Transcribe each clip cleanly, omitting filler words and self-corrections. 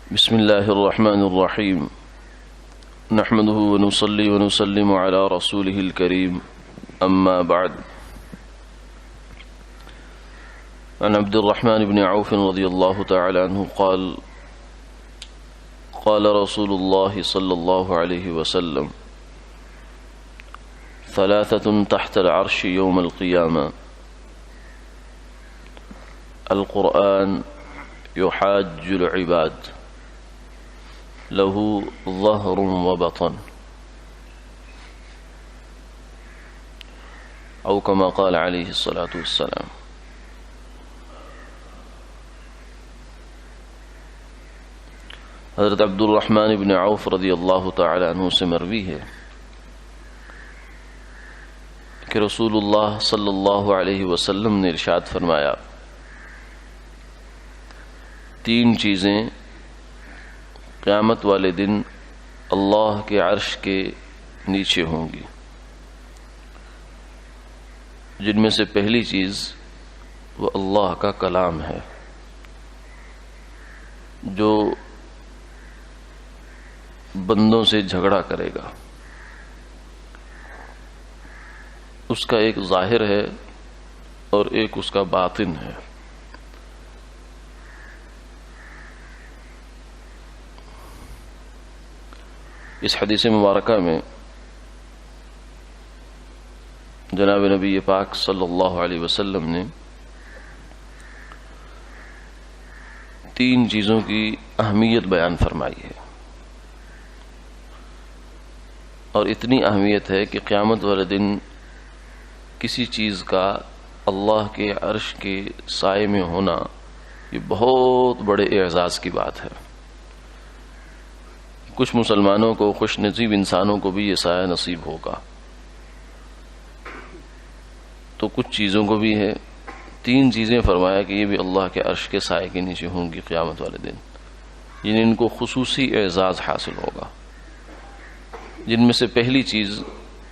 بسم الله الرحمن الرحيم نحمده ونصلي ونسلم على رسوله الكريم أما بعد عن عبد الرحمن بن عوف رضي الله تعالى عنه قال قال رسول الله صلى الله عليه وسلم ثلاثة تحت العرش يوم القيامة القرآن يحاج العباد له ظهر وبطن أو كما قال عليه الصلاة والسلام۔ حضرت عبد الرحمن بن عوف رضی اللہ تعالی عنہ سے مروی ہے کہ رسول اللہ صلی اللہ علیہ وسلم نے ارشاد فرمایا، تین چیزیں قیامت والے دن اللہ کے عرش کے نیچے ہوں گی، جن میں سے پہلی چیز وہ اللہ کا کلام ہے جو بندوں سے جھگڑا کرے گا۔ اس کا ایک ظاہر ہے اور ایک اس کا باطن ہے۔ اس حدیث مبارکہ میں جناب نبی پاک صلی اللہ علیہ وسلم نے تین چیزوں کی اہمیت بیان فرمائی ہے، اور اتنی اہمیت ہے کہ قیامت والے دن کسی چیز کا اللہ کے عرش کے سائے میں ہونا یہ بہت بڑے اعزاز کی بات ہے۔ کچھ مسلمانوں کو، خوش نصیب انسانوں کو بھی یہ سایہ نصیب ہوگا، تو کچھ چیزوں کو بھی ہے۔ تین چیزیں فرمایا کہ یہ بھی اللہ کے عرش کے سائے کے نیچے ہوں گی قیامت والے دن، یعنی ان کو خصوصی اعزاز حاصل ہوگا، جن میں سے پہلی چیز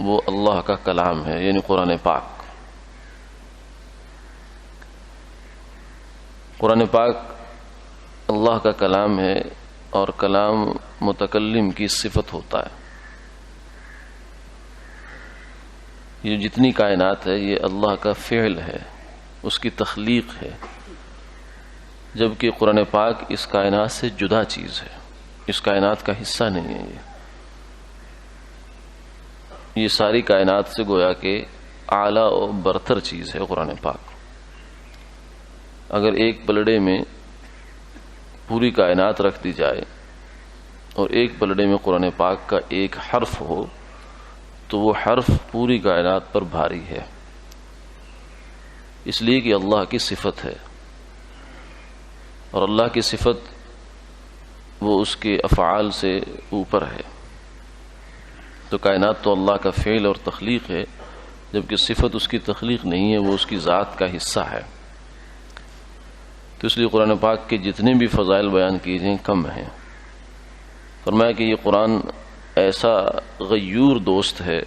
وہ اللہ کا کلام ہے، یعنی قرآن پاک۔ قرآن پاک اللہ کا کلام ہے، اور کلام متکلم کی صفت ہوتا ہے۔ یہ جتنی کائنات ہے یہ اللہ کا فعل ہے، اس کی تخلیق ہے، جبکہ قرآن پاک اس کائنات سے جدا چیز ہے، اس کائنات کا حصہ نہیں ہے۔ یہ ساری کائنات سے گویا کہ اعلیٰ و برتر چیز ہے قرآن پاک۔ اگر ایک پلڑے میں پوری کائنات رکھ دی جائے اور ایک پلڑے میں قرآن پاک کا ایک حرف ہو تو وہ حرف پوری کائنات پر بھاری ہے، اس لیے کہ اللہ کی صفت ہے، اور اللہ کی صفت وہ اس کے افعال سے اوپر ہے۔ تو کائنات تو اللہ کا فعل اور تخلیق ہے، جبکہ صفت اس کی تخلیق نہیں ہے، وہ اس کی ذات کا حصہ ہے۔ تو اس لیے قرآن پاک کے جتنے بھی فضائل بیان کیے جائیں کم ہیں۔ فرمایا کہ یہ قرآن ایسا غیور دوست ہے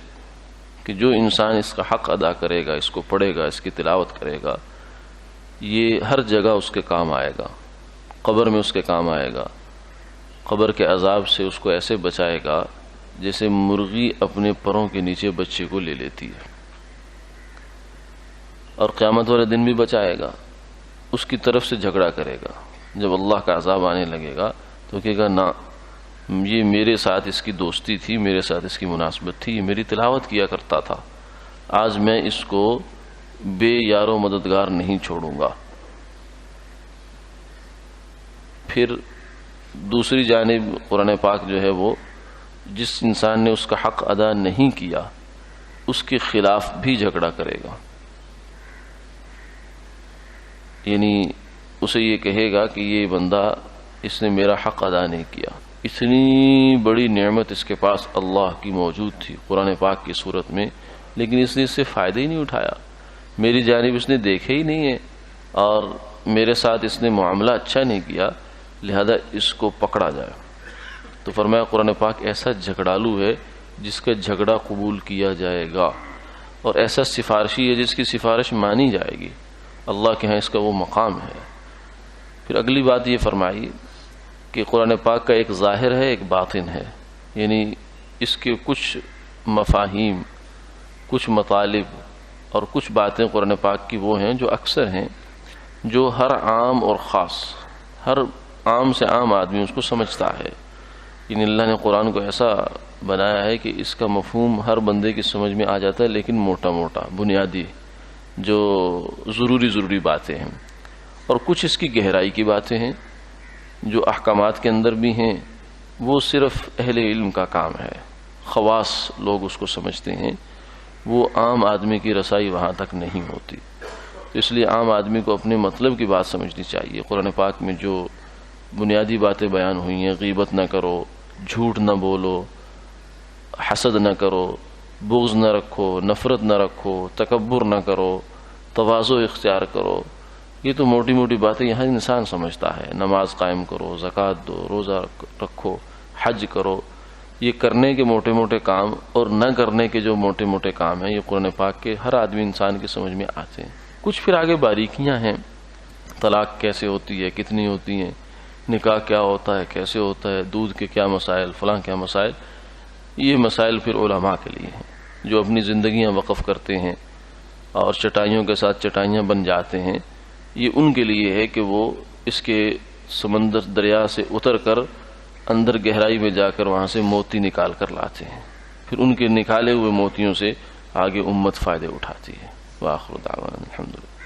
کہ جو انسان اس کا حق ادا کرے گا، اس کو پڑھے گا، اس کی تلاوت کرے گا، یہ ہر جگہ اس کے کام آئے گا۔ قبر میں اس کے کام آئے گا، قبر کے عذاب سے اس کو ایسے بچائے گا جیسے مرغی اپنے پروں کے نیچے بچے کو لے لیتی ہے، اور قیامت والے دن بھی بچائے گا۔ اس کی طرف سے جھگڑا کرے گا، جب اللہ کا عذاب آنے لگے گا تو کہے گا نہ، یہ میرے ساتھ اس کی دوستی تھی، میرے ساتھ اس کی مناسبت تھی، یہ میری تلاوت کیا کرتا تھا، آج میں اس کو بے یار و مددگار نہیں چھوڑوں گا۔ پھر دوسری جانب قرآن پاک جو ہے وہ جس انسان نے اس کا حق ادا نہیں کیا اس کے خلاف بھی جھگڑا کرے گا، یعنی اسے یہ کہے گا کہ یہ بندہ اس نے میرا حق ادا نہیں کیا۔ اتنی بڑی نعمت اس کے پاس اللہ کی موجود تھی قرآن پاک کی صورت میں، لیکن اس نے اس سے فائدہ ہی نہیں اٹھایا، میری جانب اس نے دیکھے ہی نہیں ہے، اور میرے ساتھ اس نے معاملہ اچھا نہیں کیا، لہذا اس کو پکڑا جائے۔ تو فرمایا قرآن پاک ایسا جھگڑالو ہے جس کا جھگڑا قبول کیا جائے گا، اور ایسا سفارشی ہے جس کی سفارش مانی جائے گی، اللہ کے ہاں اس کا وہ مقام ہے۔ پھر اگلی بات یہ فرمائی کہ قرآن پاک کا ایک ظاہر ہے، ایک باطن ہے، یعنی اس کے کچھ مفاہیم، کچھ مطالب اور کچھ باتیں قرآن پاک کی وہ ہیں جو اکثر ہیں، جو ہر عام اور خاص، ہر عام سے عام آدمی اس کو سمجھتا ہے. یعنی اللہ نے قرآن کو ایسا بنایا ہے کہ اس کا مفہوم ہر بندے کی سمجھ میں آ جاتا ہے، لیکن موٹا موٹا بنیادی جو ضروری باتیں ہیں، اور کچھ اس کی گہرائی کی باتیں ہیں جو احکامات کے اندر بھی ہیں، وہ صرف اہل علم کا کام ہے، خواص لوگ اس کو سمجھتے ہیں، وہ عام آدمی کی رسائی وہاں تک نہیں ہوتی. تو اس لیے عام آدمی کو اپنے مطلب کی بات سمجھنی چاہیے. قرآن پاک میں جو بنیادی باتیں بیان ہوئی ہیں، غیبت نہ کرو، جھوٹ نہ بولو، حسد نہ کرو، بغض نہ رکھو، نفرت نہ رکھو، تکبر نہ کرو، تواضع اختیار کرو، یہ تو موٹی موٹی باتیں یہاں انسان سمجھتا ہے. نماز قائم کرو، زکوٰۃ دو، روزہ رکھو، حج کرو، یہ کرنے کے موٹے موٹے کام اور نہ کرنے کے جو موٹے موٹے کام ہیں، یہ قرآن پاک کے ہر آدمی انسان کی سمجھ میں آتے ہیں. کچھ پھر آگے باریکیاں ہیں، طلاق کیسے ہوتی ہے، کتنی ہوتی ہیں، نکاح کیا ہوتا ہے، کیسے ہوتا ہے، دودھ کے کیا مسائل، فلاں کیا مسائل، یہ مسائل پھر علماء کے لیے ہیں جو اپنی زندگیاں وقف کرتے ہیں اور چٹائیوں کے ساتھ چٹائیاں بن جاتے ہیں. یہ ان کے لیے ہے کہ وہ اس کے سمندر دریا سے اتر کر اندر گہرائی میں جا کر وہاں سے موتی نکال کر لاتے ہیں، پھر ان کے نکالے ہوئے موتیوں سے آگے امت فائدے اٹھاتی ہے. وآخر دعوانا الحمدللہ.